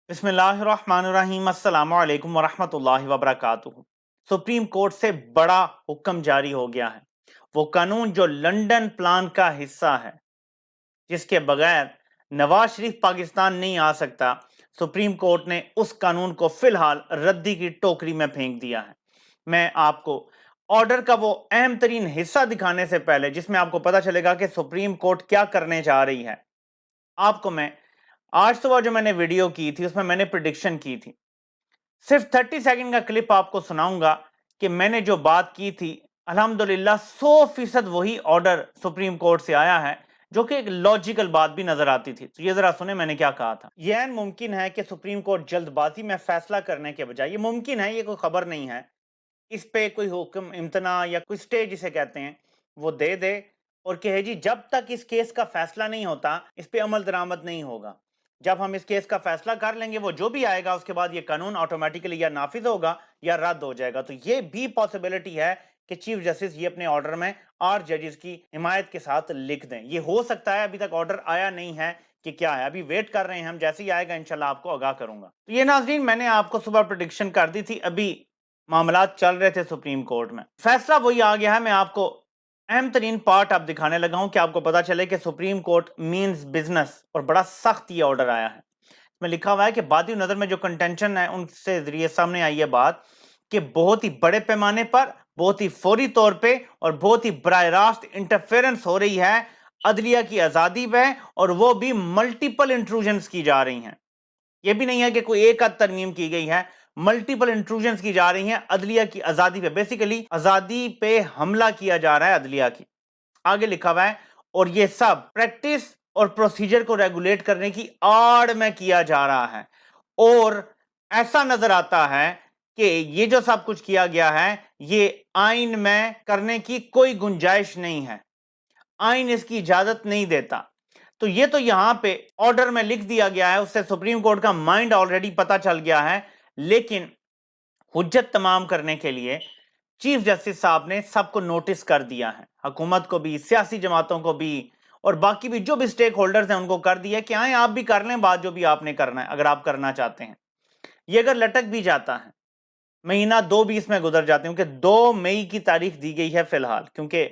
बिस्मिल्लाहिर्रहमानिर्रहीम अस्सलामु अलैकुम वरहमतुल्लाहि वबरकातुहू। सुप्रीम कोर्ट से बड़ा हुक्म जारी हो गया है। वो कानून जो लंदन प्लान का हिस्सा है, जिसके बगैर नवाज शरीफ पाकिस्तान नहीं आ सकता, सुप्रीम कोर्ट ने उस कानून को फिलहाल रद्दी की टोकरी में फेंक दिया है। मैं आपको ऑर्डर का वो अहम तरीन हिस्सा दिखाने से पहले, जिसमें आपको पता चलेगा कि सुप्रीम कोर्ट क्या करने जा रही है, आपको मैं आज सुबह जो मैंने वीडियो की थी उसमें मैंने प्रिडिक्शन की थी, सिर्फ 30 सेकंड का क्लिप आपको सुनाऊंगा कि मैंने जो बात की थी अल्हम्दुलिल्लाह 100% वही ऑर्डर सुप्रीम कोर्ट से आया है, जो कि एक लॉजिकल बात भी नजर आती थी। तो ये जरा सुने मैंने क्या कहा था। यह मुमकिन है कि सुप्रीम कोर्ट जल्दबाजी में फैसला करने के बजाय, ये मुमकिन है, ये कोई खबर नहीं है, इस पे कोई हुक्म इम्तना या कोई स्टे जिसे कहते हैं वो दे दे और कहे जी जब तक इस केस का फैसला नहीं होता इस पे अमल दरामद नहीं होगा। जब हम इस केस का फैसला कर लेंगे वो जो भी आएगा उसके बाद ये कानून ऑटोमेटिकली या नाफिज होगा या रद्द हो जाएगा। तो ये भी पॉसिबिलिटी है कि चीफ जस्टिस ये अपने ऑर्डर में 8 जजेस की हिमायत के साथ लिख दें। ये हो सकता है, अभी तक ऑर्डर आया नहीं है कि क्या है, अभी वेट कर रहे हैं हम, जैसे ही आएगा इंशाल्लाह आपको आगाह करूंगा। तो ये नाज़रीन मैंने आपको सुबह प्रेडिक्शन कर दी थी, अभी मामलात चल रहे थे सुप्रीम कोर्ट में, फैसला वही आ गया है। मैं आपको अहम तरीन पार्ट अब दिखाने लगा हूं कि आपको पता चले कि सुप्रीम कोर्ट मींस बिजनेस और बड़ा सख्त ये ऑर्डर आया है। इसमें लिखा हुआ है कि बादी नजर में जो कंटेंशन है उनसे जरिए सामने आई है बात कि बहुत ही बड़े पैमाने पर, बहुत ही फौरी तौर पे और बहुत ही बराह रास्त इंटरफेरेंस हो रही है अदलिया की आजादी में, और वो भी मल्टीपल इंट्रूजन्स की जा रही हैं। ये भी नहीं है कि कोई एक आध तरमीम की गई है, मल्टीपल इंट्रूजन्स की जा रही हैं अदलिया की आजादी पे, बेसिकली आजादी पे हमला किया जा रहा है अदलिया की। आगे लिखा हुआ है और ये सब प्रैक्टिस और प्रोसीजर को रेगुलेट करने की आड़ में किया जा रहा है, और ऐसा नजर आता है कि ये जो सब कुछ किया गया है ये आइन में करने की कोई गुंजाइश नहीं है, आइन इसकी इजाजत नहीं देता। तो ये तो यहां पे ऑर्डर में लिख दिया गया है, उससे सुप्रीम कोर्ट का माइंड ऑलरेडी पता चल गया है, लेकिन हुज्जत तमाम करने के लिए चीफ जस्टिस साहब ने सबको नोटिस कर दिया है, हुकूमत को भी, सियासी जमातों को भी और बाकी भी जो भी स्टेक होल्डर्स हैं उनको कर दिया कि आए आप भी कर लें बात जो भी आपने करना है, अगर आप करना चाहते हैं। ये अगर लटक भी जाता है, महीना दो भी इसमें गुजर जाते हैं, क्योंकि 2 मई की तारीख दी गई है फिलहाल, क्योंकि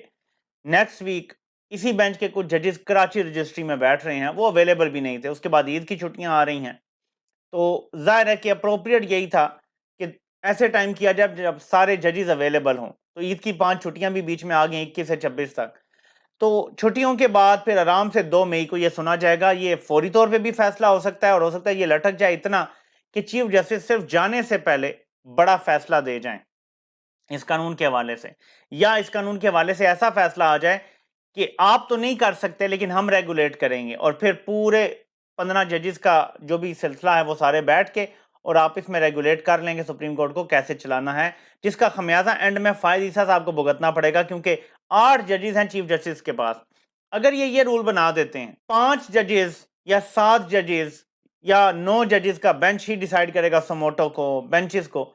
नेक्स्ट वीक इसी बेंच के कुछ जजेस कराची रजिस्ट्री में बैठ रहे हैं, वो अवेलेबल भी नहीं थे, उसके बाद ईद की छुट्टियां आ रही हैं, तो जाहिर है कि अप्रोप्रिएट यही था कि ऐसे टाइम किया जाए जब सारे जजेस अवेलेबल हों। तो ईद की 5 छुट्टियां भी बीच में आ गई, 21 से 26 तक। तो छुट्टियों के बाद फिर आराम से 2 मई को ये सुना जाएगा। ये फौरी तौर पे भी फैसला हो सकता है और हो सकता है ये लटक जाए इतना कि चीफ जस्टिस सिर्फ जाने से पहले बड़ा फैसला दे जाएं इस कानून के हवाले से, या इस कानून के हवाले से ऐसा फैसला आ जाए कि आप तो नहीं कर सकते लेकिन हम रेगुलेट करेंगे, और फिर पूरे 15 जजेस का जो भी सिलसिला है वो सारे बैठ के और आपस में रेगुलेट कर लेंगे सुप्रीम कोर्ट को कैसे चलाना है, जिसका खमियाजा एंड में फायद ईसा साहब को भुगतना पड़ेगा, क्योंकि 8 जजेस हैं चीफ जस्टिस के पास। अगर ये रूल बना देते हैं 5 जजेस या 7 जजेस या 9 जजेस का बेंच ही डिसाइड करेगा समोटो को, बेंचेस को,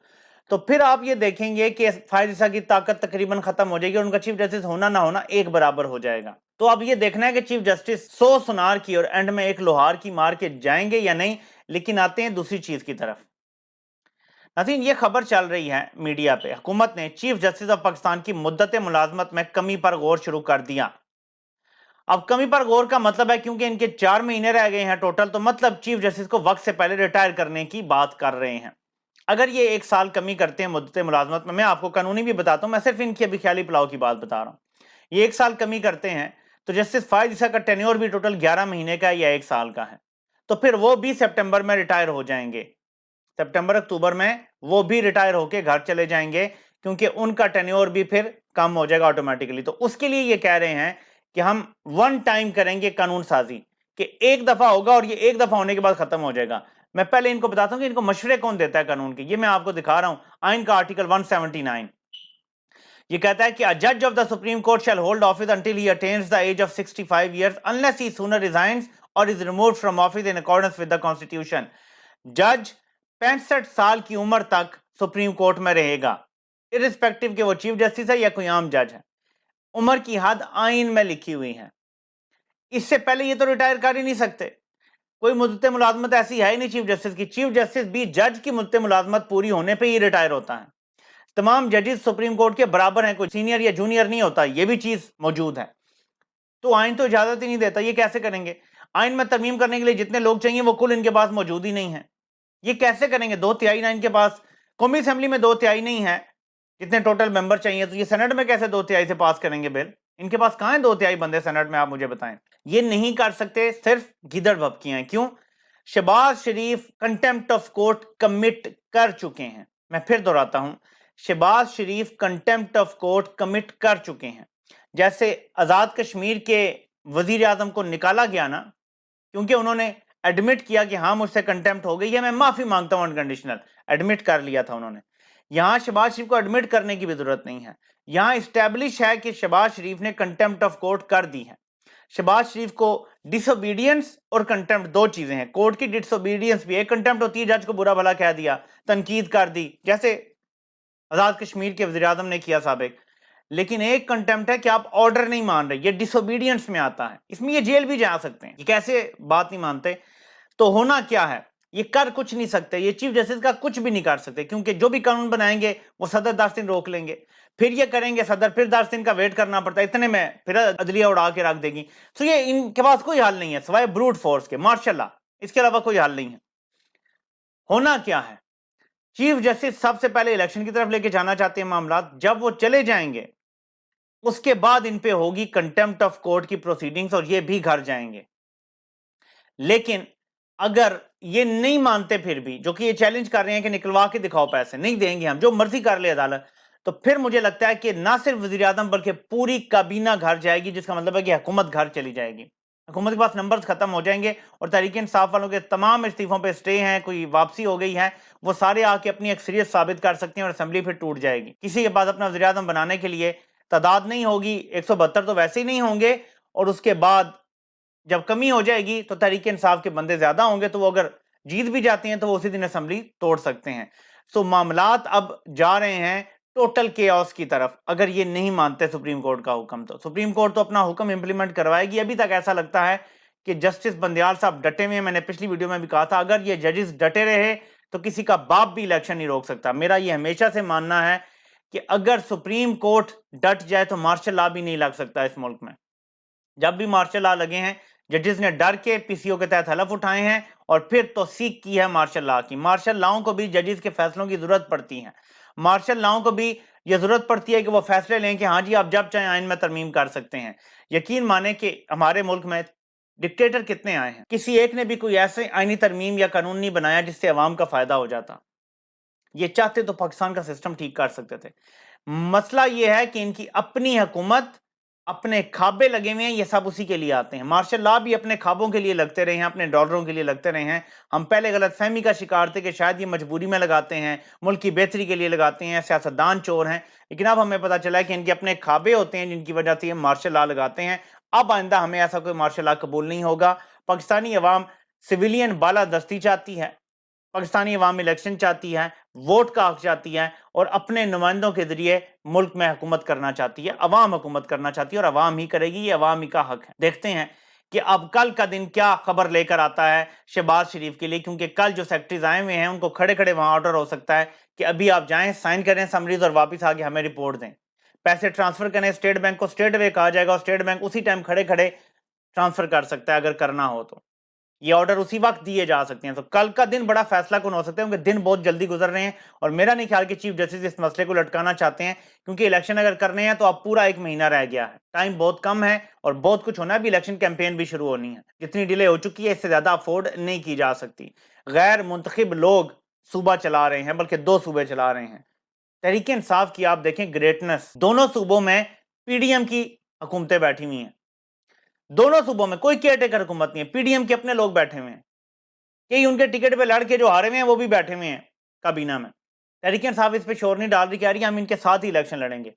तो फिर आप ये देखेंगे कि फायद ईसा की ताकत तकरीबन खत्म हो जाएगी और उनका चीफ जस्टिस होना ना होना एक बराबर हो जाएगा। तो अब ये देखना है कि चीफ जस्टिस 100 सुनार की और एंड में एक लोहार की मार के जाएंगे या नहीं। लेकिन आते हैं दूसरी चीज की तरफ। नाज़रीन, ये खबर चल रही है मीडिया पे, हुकूमत ने चीफ जस्टिस ऑफ पाकिस्तान की मुद्दत मुलाजमत में कमी पर गौर शुरू कर दिया। अब कमी पर गौर का मतलब है क्योंकि इनके 4 महीने रह गए हैं टोटल, तो मतलब चीफ जस्टिस को वक्त से पहले रिटायर करने की बात कर रहे हैं। अगर ये 1 साल कमी करते हैं मुद्दत मुलाजमत में, मैं आपको कानूनी भी बताता हूं, मैं सिर्फ इनकी अभी ख्याली पुलाव की बात बता रहा हूं, ये 1 साल कमी करते हैं तो जस्टिस फायद ईसा का टेन्योर भी टोटल 11 महीने का या 1 साल का है, तो फिर वो भी सितंबर में रिटायर हो जाएंगे, सितंबर अक्टूबर में वो भी रिटायर होकर घर चले जाएंगे, क्योंकि उनका टेन्योर भी फिर कम हो जाएगा ऑटोमेटिकली। तो उसके लिए ये कह रहे हैं कि हम वन टाइम करेंगे कानून साजी, कि एक दफा होगा और ये एक दफा होने के बाद खत्म हो जाएगा। मैं पहले इनको बताता हूं कि इनको मशवरे कौन देता है कानून के, ये मैं आपको दिखा रहा हूं। आइन का आर्टिकल 179 ये कहता है कि अ जज of the Supreme Court shall hold office until he attains the age of 65 years unless he sooner resigns or is removed from office in accordance with the Constitution. जज 65 साल की उम्र तक सुप्रीम कोर्ट में रहेगा, irrespective के वो chief justice है या कोई आम जज है। उम्र की हद आइन में लिखी हुई है, इससे पहले ये तो रिटायर कर ही नहीं सकते। कोई मुद्दत मुलाजमत ऐसी है ही नहीं चीफ जस्टिस की। चीफ जस्टिस भी जज की मुद्दत मुलाजमत पूरी होने पे ही रिटायर होता है। तमाम जजेस सुप्रीम कोर्ट के बराबर हैं, कोई सीनियर या जूनियर नहीं होता, ये भी चीज मौजूद है। तो आइन तो इजाजत ही नहीं देता, ये कैसे करेंगे? आइन में तरमीम करने के लिए जितने लोग चाहिए वो कुल इनके पास मौजूद ही नहीं है, ये कैसे करेंगे? 2/3 ना इनके पास, कौमी असेंबली में 2/3 नहीं है जितने टोटल मेंबर चाहिए, तो ये सेनेट में कैसे 2/3 से पास करेंगे बिल? इनके पास कहां है 2/3 बंदे सेनेट में, आप मुझे बताएं। ये नहीं कर सकते, सिर्फ गिदड़ भपकियां हैं। क्यों? शहबाज शरीफ कंटेम्प्ट ऑफ कोर्ट कमिट कर चुके हैं। मैं फिर दोहराता हूं, शहबाज शरीफ कंटेम्प्ट ऑफ कोर्ट कमिट कर चुके हैं। जैसे आजाद कश्मीर के वजीर आजम को निकाला गया ना, क्योंकि उन्होंने एडमिट किया कि हाँ मुझसे कंटेम्प्ट हो गई है, मैं माफी मांगता हूं, अनकंडीशनल एडमिट कर लिया था उन्होंने। यहां शहबाज शरीफ को एडमिट करने की भी जरूरत नहीं है, यहां इस्टेब्लिश है कि शहबाज शरीफ ने कंटेम्प्ट ऑफ कोर्ट कर दी है। शहबाज शरीफ को डिसोबीडियंस और कंटेम्प्ट दो चीजें हैं। कोर्ट की डिसोबीडियंस भी एक कंटेम्प्ट होती है, जज को बुरा भला कह दिया, तनकीद कर दी, जैसे आजाद कश्मीर के वजीर आजम ने किया साबिक। लेकिन एक कंटेम्प्ट है कि आप ऑर्डर नहीं मान रहे, ये डिसोबीडियंस में आता है, इसमें ये जेल भी जा सकते हैं। ये कैसे बात नहीं मानते? तो होना क्या है, ये कर कुछ नहीं सकते, ये चीफ जस्टिस का कुछ भी नहीं कर सकते, क्योंकि जो भी कानून बनाएंगे वो सदर 10 दिन रोक लेंगे, फिर ये करेंगे सदर, फिर 10 दिन का वेट करना पड़ता है, इतने में फिर अदलिया उड़ा के रख देगी। तो ये इनके पास कोई हल नहीं है सिवाय ब्रूट फोर्स के, मार्शल लॉ, इसके अलावा कोई हल नहीं है। होना क्या है, चीफ जस्टिस सबसे पहले इलेक्शन की तरफ लेके जाना चाहते हैं मामला, जब वो चले जाएंगे उसके बाद इन पे होगी कंटेम्प्ट ऑफ कोर्ट की प्रोसीडिंग्स और ये भी घर जाएंगे। लेकिन अगर ये नहीं मानते फिर भी, जो कि ये चैलेंज कर रहे हैं कि निकलवा के दिखाओ पैसे, नहीं देंगे हम, जो मर्जी कर ले अदालत, तो फिर मुझे लगता है कि ना सिर्फ वजीर आजम बल्कि पूरी काबीना घर जाएगी, जिसका मतलब है कि हुकूमत घर चली जाएगी। हुकूमत के पास नंबर्स खत्म हो जाएंगे और तहरीक इंसाफ वालों के तमाम इस्तीफों पे स्टे हैं, कोई वापसी हो गई है, वो सारे आके अपनी अक्सरियत साबित कर सकते हैं और असेंबली फिर टूट जाएगी। किसी के पास अपना वजीर आजम बनाने के लिए तादाद नहीं होगी, 172 तो वैसे ही नहीं होंगे, और उसके बाद जब कमी हो जाएगी तो तहरीक इंसाफ के बंदे ज्यादा होंगे, तो वो अगर जीत भी जाते हैं तो वो उसी दिन असेंबली तोड़ सकते हैं। सो मामलात अब जा रहे हैं टोटल केओस की तरफ, अगर ये नहीं मानते सुप्रीम कोर्ट का हुक्म। तो सुप्रीम कोर्ट तो अपना हुक्म इंप्लीमेंट करवाएगी। अभी तक ऐसा लगता है कि जस्टिस बंदयाल साहब डटे हुए हैं। मैंने पिछली वीडियो में भी कहा था, अगर ये जजेस डटे रहे तो किसी का बाप भी इलेक्शन नहीं रोक सकता। मेरा ये हमेशा से मानना है कि अगर सुप्रीम कोर्ट डट जाए तो मार्शल लॉ भी नहीं लग सकता इस मुल्क में। जब भी मार्शल लॉ लगे हैं, जजेस ने डर के पीसीओ के तहत हलफ उठाए हैं और फिर तो सीख की है मार्शल लॉ की। मार्शल लॉ को भी जजेस के फैसलों की जरूरत पड़ती है। मार्शल लॉ को भी यह जरूरत पड़ती है कि वो फैसले लें कि हाँ जी आप जब चाहे आइन में तरमीम कर सकते हैं। यकीन माने कि हमारे मुल्क में डिक्टेटर कितने आए हैं, किसी एक ने भी कोई ऐसे आइनी तरमीम या कानून नहीं बनाया जिससे अवाम का फायदा हो जाता। ये चाहते तो पाकिस्तान का सिस्टम ठीक कर सकते थे। मसला ये है कि इनकी अपनी हुकूमत, अपने खाबे लगे हुए हैं, ये सब उसी के लिए आते हैं। मार्शल लॉ भी अपने खाबों के लिए लगते रहे हैं, अपने डॉलरों के लिए लगते रहे हैं। हम पहले गलत फहमी का शिकार थे कि शायद ये मजबूरी में लगाते हैं, मुल्क की बेहतरी के लिए लगाते हैं, सियासतदान चोर हैं। लेकिन अब हमें पता चला है कि इनके अपने खाबे होते हैं जिनकी वजह से ये मार्शल लॉ लगाते हैं। अब आइंदा हमें ऐसा कोई मार्शल लॉ कबूल नहीं होगा। पाकिस्तानी अवाम सिविलियन बालादस्ती चाहती है, पाकिस्तानी अवाम इलेक्शन चाहती है, वोट का हक चाहती है और अपने नुमाइंदों के जरिए मुल्क में हुकूमत करना चाहती है। अवाम हुकूमत करना चाहती है और अवाम ही करेगी, ये अवाम ही का हक है। देखते हैं कि अब कल का दिन क्या खबर लेकर आता है शहबाज शरीफ के लिए, क्योंकि कल जो सेक्रेटरीज आए हुए हैं उनको खड़े खड़े वहां ऑर्डर हो सकता है कि अभी आप जाएं, साइन करें समरीज और वापस आके हमें रिपोर्ट दें। पैसे ट्रांसफर करें स्टेट बैंक को, स्टेट वे कहा जाएगा और स्टेट बैंक उसी टाइम खड़े खड़े ट्रांसफर कर सकता है अगर करना हो तो। ये ऑर्डर उसी वक्त दिए जा सकते हैं। तो कल का दिन बड़ा फैसला कौन हो सकता है, क्योंकि दिन बहुत जल्दी गुजर रहे हैं और मेरा नहीं ख्याल कि चीफ जस्टिस इस मसले को लटकाना चाहते हैं, क्योंकि इलेक्शन अगर करने हैं तो अब पूरा 1 महीना रह गया है, टाइम बहुत कम है और बहुत कुछ होना है। अभी इलेक्शन कैंपेन भी शुरू होनी है, जितनी डिले हो चुकी है इससे ज्यादा अफोर्ड नहीं की जा सकती। गैर मुंतखब लोग सूबा चला रहे हैं, बल्कि 2 सूबे चला रहे हैं। तहरीक इंसाफ की आप देखें ग्रेटनेस, दोनों सूबों में पीडीएम की हुकूमतें बैठी हुई हैं। दोनों सूबों में कोई केयरटेकर हुकूमत नहीं है, पीडीएम के अपने लोग बैठे हुए हैं। कई उनके टिकट पे लड़के जो हारे हुए हैं वो भी बैठे हुए हैं काबीना में। तहरीक इंसाफ इस पे शोर नहीं डाल रही, कह रही है हम इनके साथ ही इलेक्शन लड़ेंगे।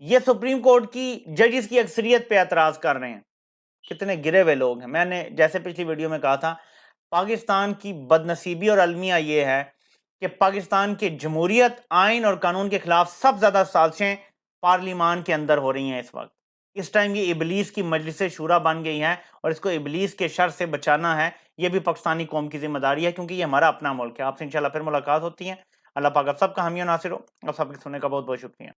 ये सुप्रीम कोर्ट की जजेस की अक्सरियत पे एतराज कर रहे हैं। कितने गिरे हुए लोग हैं। मैंने जैसे पिछली वीडियो में कहा था, पाकिस्तान की बदनसीबी और अलमिया ये है कि पाकिस्तान के जमहूरियत, आइन और कानून के खिलाफ सब ज्यादा साजिशें पार्लिमान के अंदर हो रही हैं इस वक्त। اس ٹائم یہ ابلیس کی مجلس شورا بن گئی ہیں اور اس کو ابلیس کے شر سے بچانا ہے، یہ بھی پاکستانی قوم کی ذمہ داری ہے، کیونکہ یہ ہمارا اپنا ملک ہے۔ آپ سے انشاءاللہ پھر ملاقات ہوتی ہے۔ اللہ پاک آپ سب کا حامی و ناصر ہو، اور سب کے سننے کا بہت بہت شکریہ۔